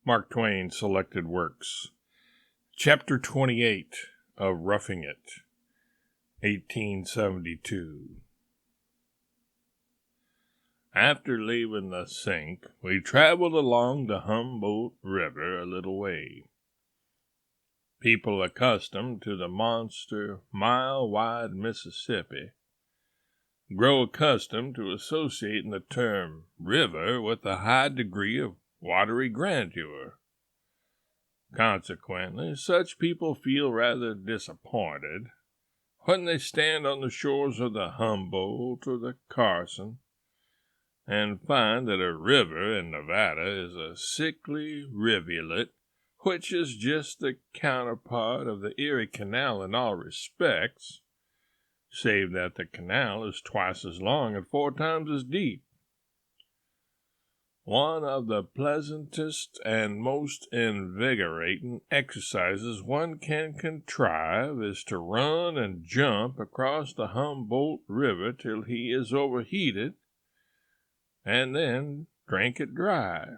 Mark Twain Selected Works. Chapter 28 of Roughing It, 1872. After leaving the sink, we traveled along the Humboldt River a little way. People accustomed to the monster, mile-wide Mississippi grow accustomed to associating the term river with a high degree of watery grandeur. Consequently, such people feel rather disappointed when they stand on the shores of the Humboldt or the Carson and find that a river in Nevada is a sickly rivulet which is just the counterpart of the Erie Canal in all respects, save that the canal is twice as long and 4 times as deep. One of the pleasantest and most invigorating exercises one can contrive is to run and jump across the Humboldt River till he is overheated, and then drink it dry.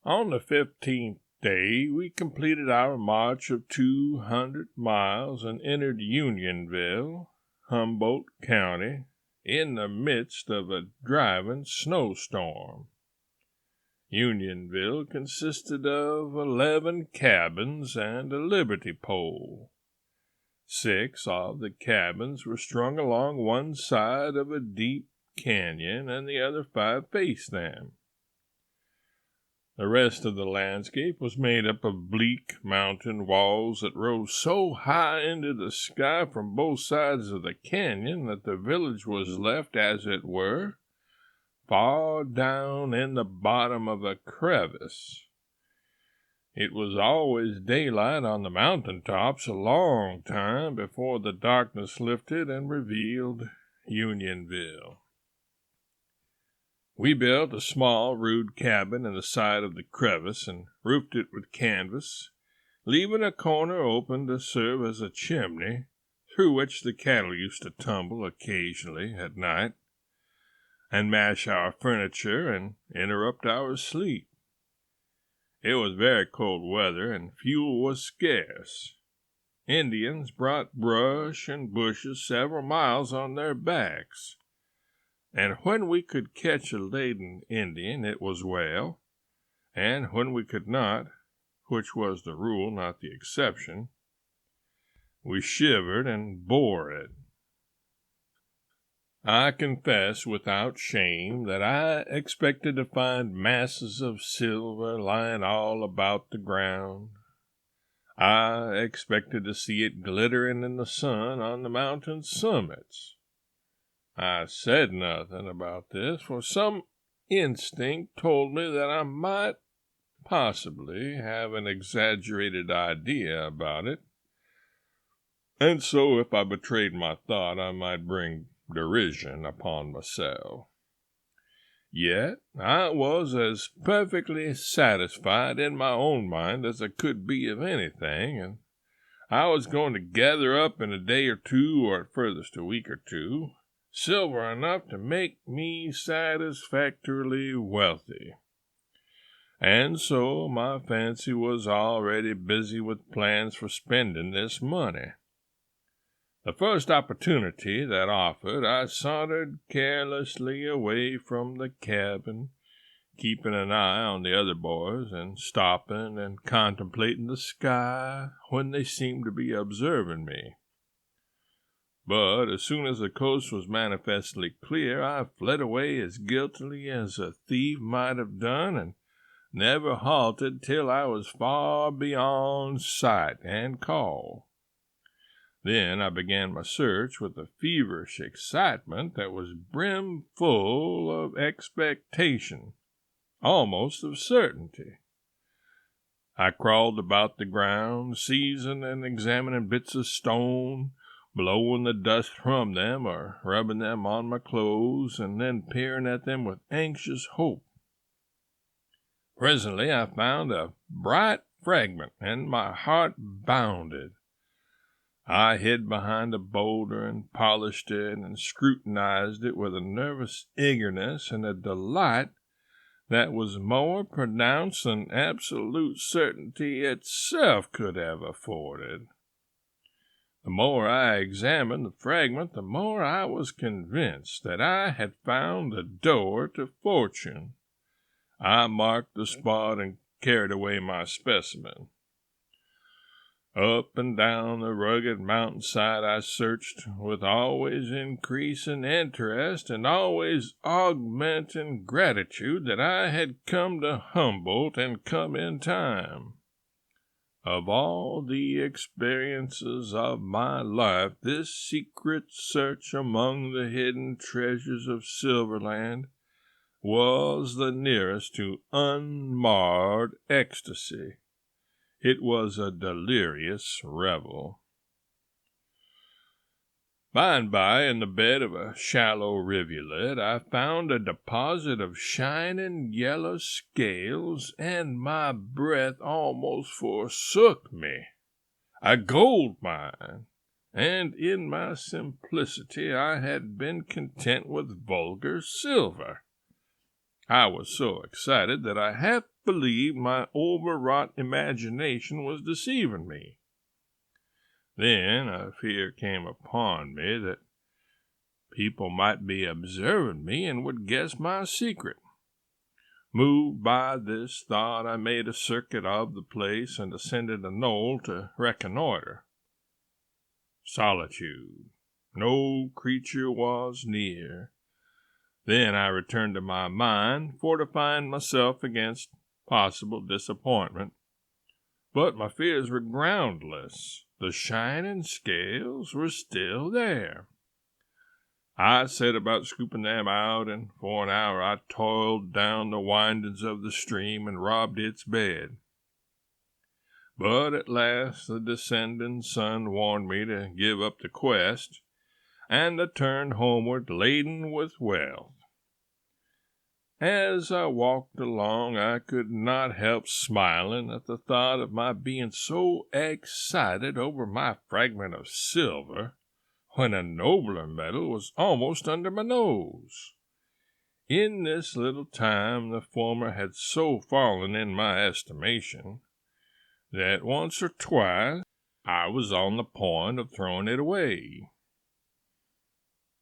On the 15th day, we completed our march of 200 miles and entered Unionville, Humboldt County, in the midst of a driving snowstorm. Unionville consisted of 11 cabins and a liberty pole. 6 of the cabins were strung along one side of a deep canyon, and the other 5 faced them. The rest of the landscape was made up of bleak mountain walls that rose so high into the sky from both sides of the canyon that the village was left, as it were, far down in the bottom of a crevice. It was always daylight on the mountain tops a long time before the darkness lifted and revealed Unionville. We built a small, rude cabin in the side of the crevice and roofed it with canvas, leaving a corner open to serve as a chimney, through which the cattle used to tumble occasionally at night, and mash our furniture and interrupt our sleep. It was very cold weather, and fuel was scarce. Indians brought brush and bushes several miles on their backs, and when we could catch a laden Indian, it was well, and when we could not, which was the rule, not the exception, we shivered and bore it. I confess without shame that I expected to find masses of silver lying all about the ground. I expected to see it glittering in the sun on the mountain summits. I said nothing about this, for some instinct told me that I might possibly have an exaggerated idea about it, and so if I betrayed my thought, I might bring derision upon myself. Yet I was as perfectly satisfied in my own mind as I could be of anything, and I was going to gather up in a day or two, or at furthest a week or two, silver enough to make me satisfactorily wealthy. And so my fancy was already busy with plans for spending this money. The first opportunity that offered, I sauntered carelessly away from the cabin, keeping an eye on the other boys, and stopping and contemplating the sky when they seemed to be observing me. But as soon as the coast was manifestly clear, I fled away as guiltily as a thief might have done, and never halted till I was far beyond sight and call. Then I began my search with a feverish excitement that was brimful of expectation, almost of certainty. I crawled about the ground, seizing and examining bits of stone, blowing the dust from them or rubbing them on my clothes, and then peering at them with anxious hope. Presently I found a bright fragment, and my heart bounded. I hid behind a boulder and polished it and scrutinized it with a nervous eagerness and a delight that was more pronounced than absolute certainty itself could have afforded. The more I examined the fragment, the more I was convinced that I had found the door to fortune. I marked the spot and carried away my specimen. Up and down the rugged mountainside I searched, with always increasing interest and always augmenting gratitude that I had come to Humboldt and come in time. Of all the experiences of my life, this secret search among the hidden treasures of Silverland was the nearest to unmarred ecstasy. It was a delirious revel. By and by, in the bed of a shallow rivulet, I found a deposit of shining yellow scales, and my breath almost forsook me. A gold mine, and in my simplicity I had been content with vulgar silver. I was so excited that I half believed my overwrought imagination was deceiving me. Then a fear came upon me that people might be observing me and would guess my secret. Moved by this thought, I made a circuit of the place and ascended a knoll to reconnoiter. Solitude. No creature was near. Then I returned to my mine, fortifying myself against possible disappointment. But my fears were groundless. The shining scales were still there. I set about scooping them out, and for an hour I toiled down the windings of the stream and robbed its bed. But at last the descending sun warned me to give up the quest, and I turned homeward laden with wealth. As I walked along, I could not help smiling at the thought of my being so excited over my fragment of silver when a nobler metal was almost under my nose. In this little time the former had so fallen in my estimation that once or twice I was on the point of throwing it away.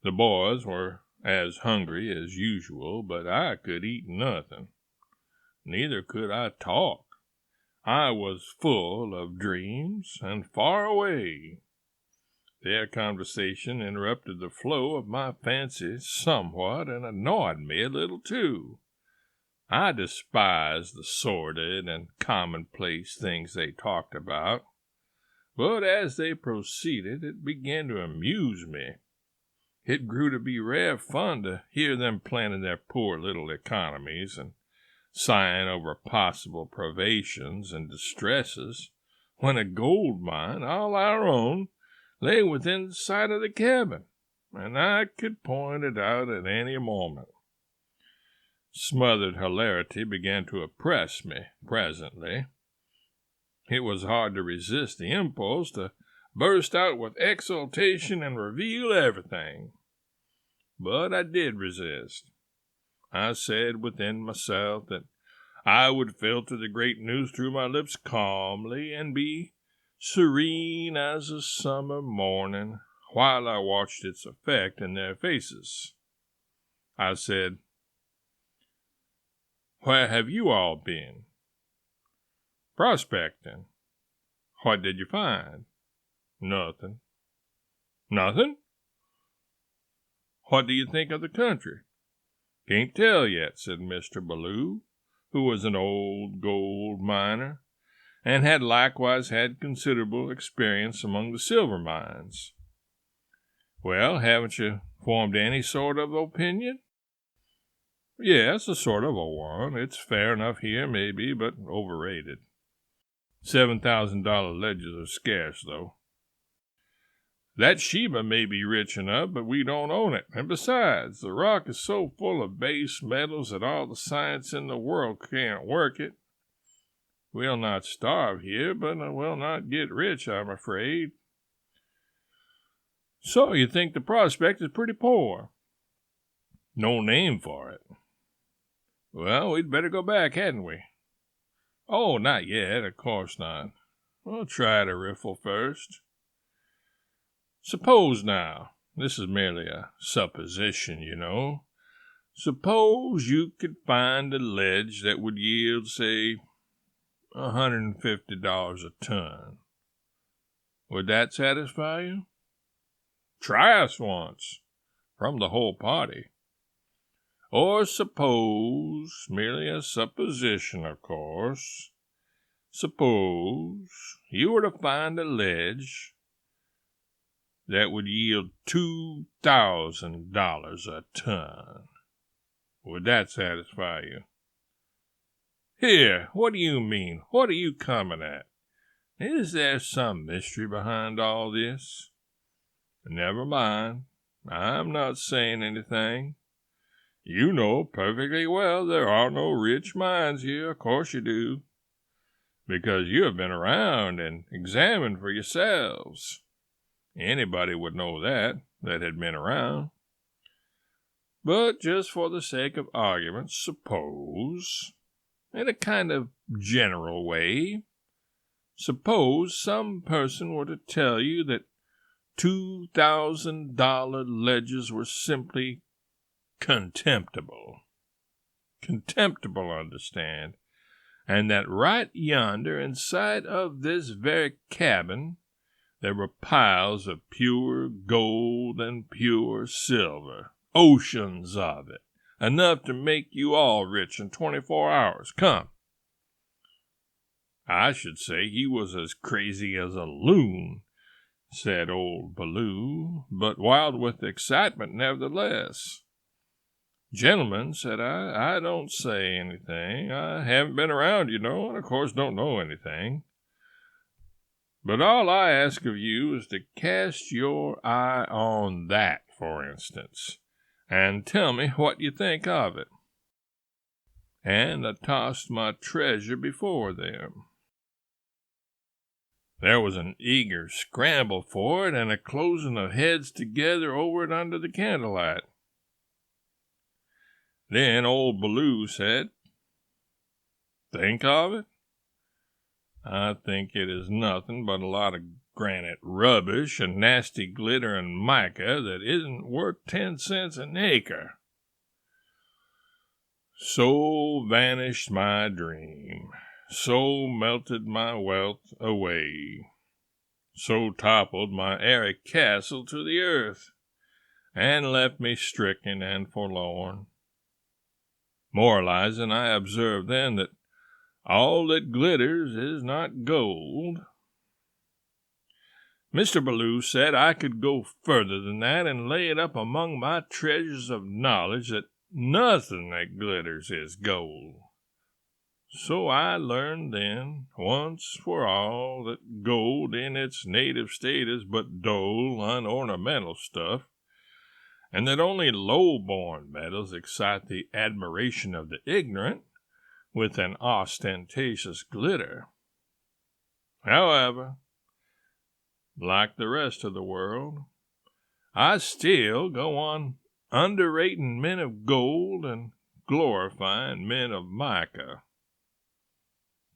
The boys were as hungry as usual, but I could eat nothing. Neither could I talk. I was full of dreams and far away. Their conversation interrupted the flow of my fancy somewhat and annoyed me a little too. I despised the sordid and commonplace things they talked about, but as they proceeded it began to amuse me. It grew to be rare fun to hear them planning their poor little economies and sighing over possible privations and distresses, when a gold mine, all our own, lay within sight of the cabin, and I could point it out at any moment. Smothered hilarity began to oppress me presently. It was hard to resist the impulse to burst out with exultation and reveal everything. But I did resist. I said within myself that I would filter the great news through my lips calmly and be serene as a summer morning while I watched its effect in their faces. I said, "Where have you all been?" "Prospecting." "What did you find?" "Nothing." "Nothing? What do you think of the country?" "Can't tell yet," said Mr. Ballou, who was an old gold miner, and had likewise had considerable experience among the silver mines. "Well, haven't you formed any sort of opinion?" "Yes, a sort of a one. It's fair enough here, maybe, but overrated. $7,000 ledges are scarce, though. That Sheba may be rich enough, but we don't own it. And besides, the rock is so full of base metals that all the science in the world can't work it. We'll not starve here, but we'll not get rich, I'm afraid." "So you think the prospect is pretty poor?" "No name for it." Well, we'd better go back, hadn't we? Oh, not yet, of course not. We'll try to riffle first. Suppose now, this is merely a supposition, you know. Suppose you could find a ledge that would yield, say, $150 a ton. Would that satisfy you? Try us once, from the whole party. Or suppose, merely a supposition, of course, suppose you were to find a ledge that would yield $2,000 a ton. Would that satisfy you? Here, what do you mean? What are you coming at? Is there some mystery behind all this? Never mind. I'm not saying anything. You know perfectly well there are no rich mines here. Of course you do. Because you have been around and examined for yourselves. Anybody would know that had been around. But just for the sake of argument, suppose, in a kind of general way, suppose some person were to tell you that $2,000 ledges were simply contemptible. Contemptible, understand. And that right yonder, inside of this very cabin, there were piles of pure gold and pure silver. Oceans of it. Enough to make you all rich in 24 hours. Come. I should say he was as crazy as a loon, said old Baloo, but wild with excitement nevertheless. Gentlemen, said I don't say anything. I haven't been around, you know, and of course don't know anything. But all I ask of you is to cast your eye on that, for instance, and tell me what you think of it. And I tossed my treasure before them. There was an eager scramble for it and a closing of heads together over it under the candlelight. Then old Baloo said, "Think of it? I think it is nothing but a lot of granite rubbish and nasty glitter and mica that isn't worth 10 cents an acre." So vanished my dream. So melted my wealth away. So toppled my airy castle to the earth, and left me stricken and forlorn. Moralizing, I observed then that all that glitters is not gold. Mr. Baloo said I could go further than that and lay it up among my treasures of knowledge that nothing that glitters is gold. So I learned then, once for all, that gold in its native state is but dull, unornamental stuff, and that only low-born metals excite the admiration of the ignorant with an ostentatious glitter. However, like the rest of the world, I still go on underrating men of gold and glorifying men of mica.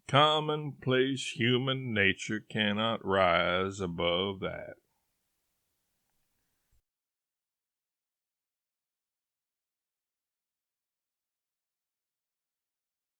Commonplace human nature cannot rise above that.